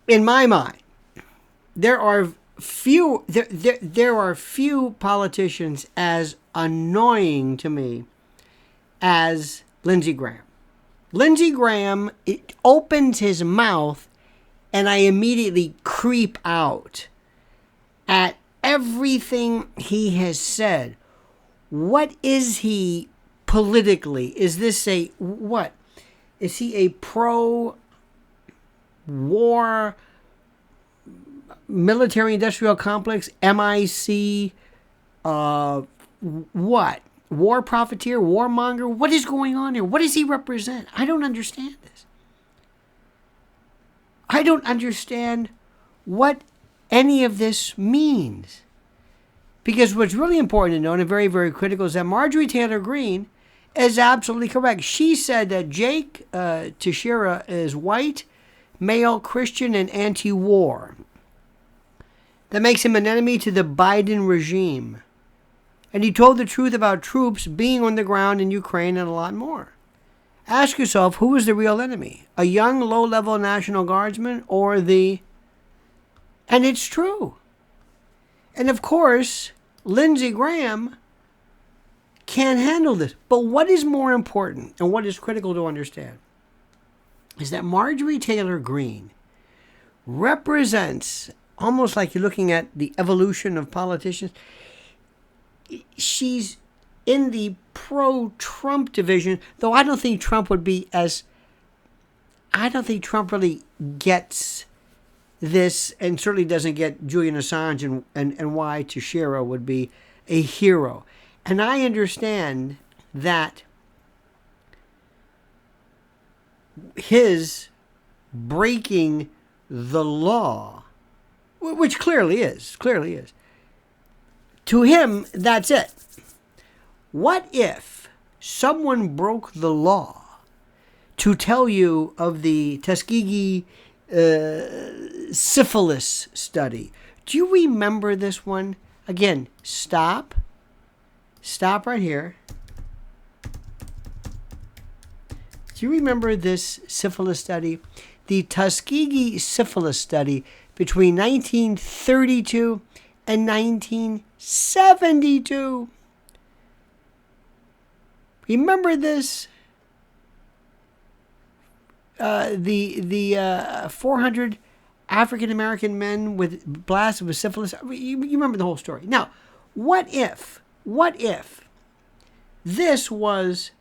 in my mind, there are few politicians as annoying to me as Lindsey Graham. Lindsey Graham, it opens his mouth and I immediately creep out at everything he has said. What is he politically? Is this a what? Is he a pro-war military industrial complex, MIC, what? War profiteer, warmonger? What is going on here? What does he represent? I don't understand this. I don't understand what any of this means. Because what's really important to know, and very, very critical, is that Marjorie Taylor Greene is absolutely correct. She said that Jake Teixeira is white, male, Christian, and anti-war. That makes him an enemy to the Biden regime. And he told the truth about troops being on the ground in Ukraine and a lot more. Ask yourself, who is the real enemy? A young, low-level National Guardsman or the... And it's true. And of course, Lindsey Graham can't handle this. But what is more important and what is critical to understand is that Marjorie Taylor Greene represents, almost like you're looking at the evolution of politicians, she's in the pro-Trump division, though I don't think Trump would be as... I don't think Trump really gets this, and certainly doesn't get Julian Assange and why Teixeira would be a hero. And I understand that his breaking the law, which clearly is, to him, that's it. What if someone broke the law to tell you of the Tuskegee syphilis study? Do you remember this one? Again, stop right here. Do you remember this syphilis study? The Tuskegee syphilis study between 1932 and 1972. Remember this? The 400 African American men with blasted with syphilis. You remember the whole story. Now, what if this was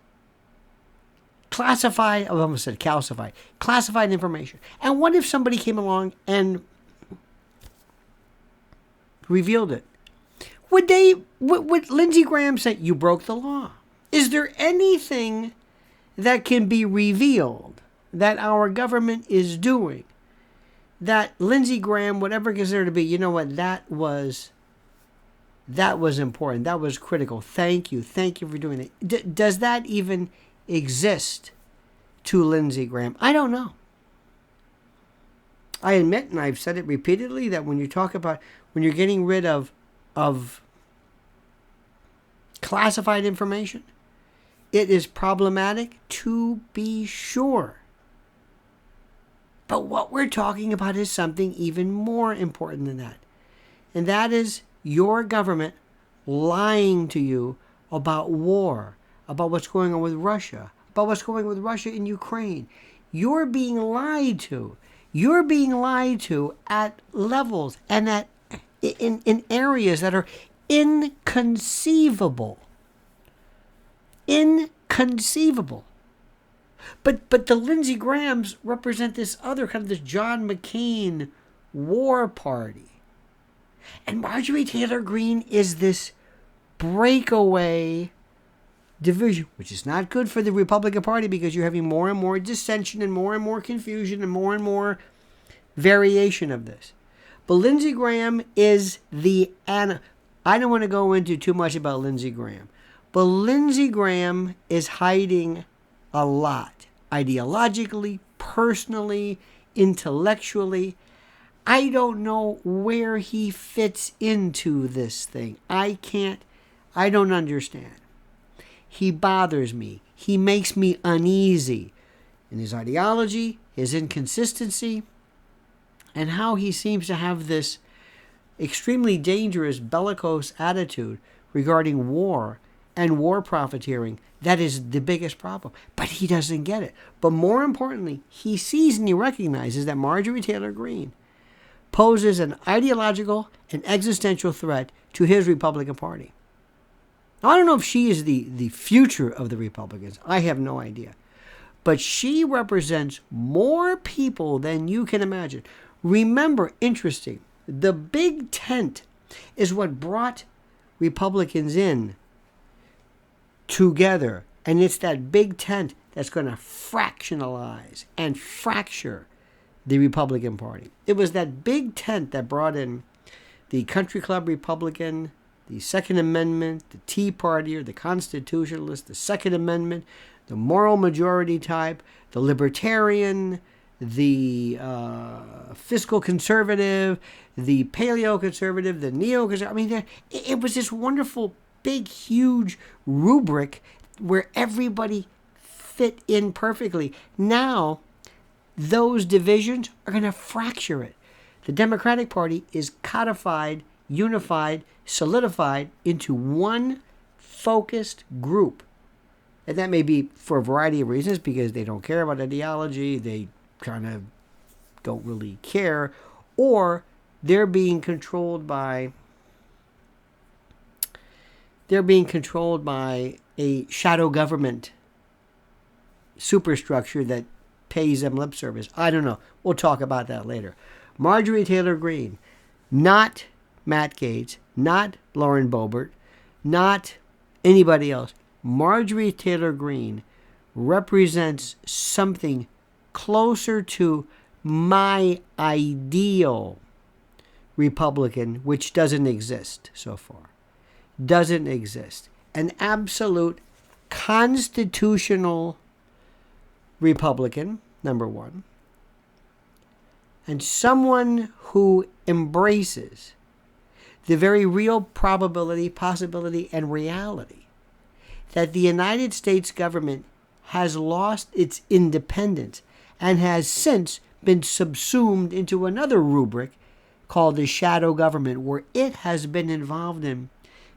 classified? I almost said calcified. Classified information. And what if somebody came along and revealed it? Would Lindsey Graham say, you broke the law? Is there anything that can be revealed that our government is doing that Lindsey Graham would ever consider to be, you know what, that was important, that was critical, thank you for doing it? Does that even exist to Lindsey Graham? I don't know. I admit, and I've said it repeatedly, that when you're getting rid of classified information, it is problematic, to be sure. But what we're talking about is something even more important than that. And that is your government lying to you about war, about what's going on with Russia, about what's going on with Russia in Ukraine. You're being lied to. You're being lied to at levels and in areas that are inconceivable. Inconceivable. But the Lindsey Grahams represent this other kind of this John McCain war party. And Marjorie Taylor Greene is this breakaway division, which is not good for the Republican Party because you're having more and more dissension and more confusion and more variation of this. But Lindsey Graham is I don't want to go into too much about Lindsey Graham, but Lindsey Graham is hiding a lot, ideologically, personally, intellectually. I don't know where he fits into this thing. I don't understand. He bothers me. He makes me uneasy in his ideology, his inconsistency, and how he seems to have this extremely dangerous bellicose attitude regarding war and war profiteering. That is the biggest problem. But he doesn't get it. But more importantly, he sees and he recognizes that Marjorie Taylor Greene poses an ideological and existential threat to his Republican Party. Now, I don't know if she is the future of the Republicans. I have no idea. But she represents more people than you can imagine. Remember, interesting, the big tent is what brought Republicans in together. And it's that big tent that's going to fractionalize and fracture the Republican Party. It was that big tent that brought in the Country Club Republican, the Second Amendment, the Tea Party or the Constitutionalist, the Second Amendment, the moral majority type, the Libertarian, the fiscal conservative, the paleo conservative, the neo conservative. I mean, it was this wonderful, big, huge rubric where everybody fit in perfectly. Now, those divisions are going to fracture it. The Democratic Party is codified, unified, solidified into one focused group. And that may be for a variety of reasons, because they don't care about ideology, they kind of don't really care, or they're being controlled by a shadow government superstructure that pays them lip service. I don't know. We'll talk about that later. Marjorie Taylor Greene, not Matt Gaetz, not Lauren Boebert, not anybody else. Marjorie Taylor Greene represents something closer to my ideal Republican, which doesn't exist so far. Doesn't exist. An absolute constitutional Republican, number one, and someone who embraces the very real probability, possibility, and reality that the United States government has lost its independence and has since been subsumed into another rubric called the shadow government, where it has been involved in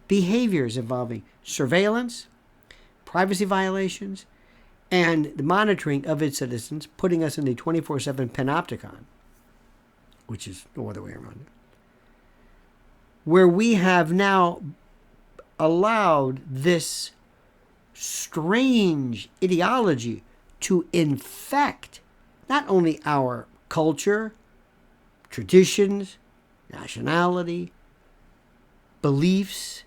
behaviors involving surveillance, privacy violations, and the monitoring of its citizens, putting us in the 24/7 panopticon, which is no other way around it, where we have now allowed this strange ideology to infect not only our culture, traditions, nationality, beliefs,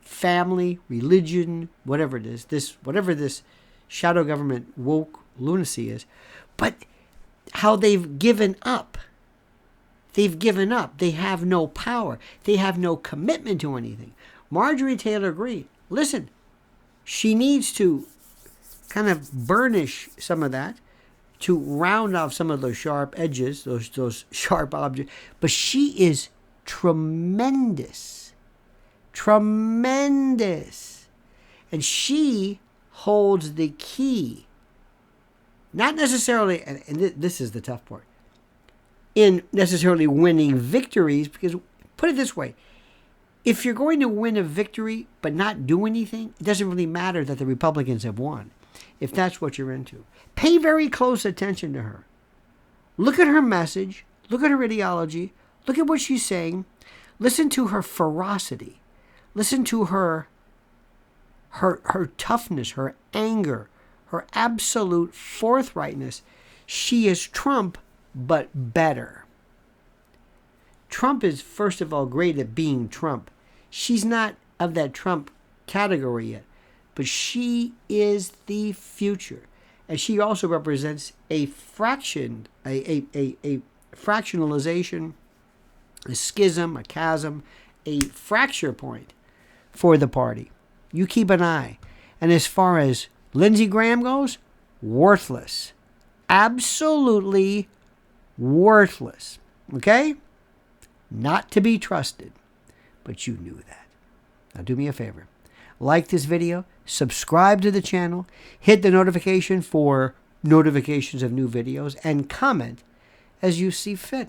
family, religion, whatever it is, whatever this shadow government woke lunacy is, but how they've given up. They've given up. They have no power. They have no commitment to anything. Marjorie Taylor Greene, listen, she needs to kind of burnish some of that to round off some of those sharp edges, those sharp objects. But she is tremendous. Tremendous. And she holds the key. Not necessarily, and this is the tough part, in necessarily winning victories, because put it this way, if you're going to win a victory but not do anything, it doesn't really matter that the Republicans have won, if that's what you're into. Pay very close attention to her. Look at her message. Look at her ideology. Look at what she's saying. Listen to her ferocity. Listen to her toughness, her anger, her absolute forthrightness. She is Trump, but better. Trump is, first of all, great at being Trump. She's not of that Trump category yet, but she is the future. And she also represents a fraction, a fractionalization, a schism, a chasm, a fracture point for the party. You keep an eye. And as far as Lindsey Graham goes, worthless. Absolutely worthless. Okay? Not to be trusted. But you knew that. Now do me a favor. Like this video, subscribe to the channel, hit the notification for notifications of new videos, and comment as you see fit.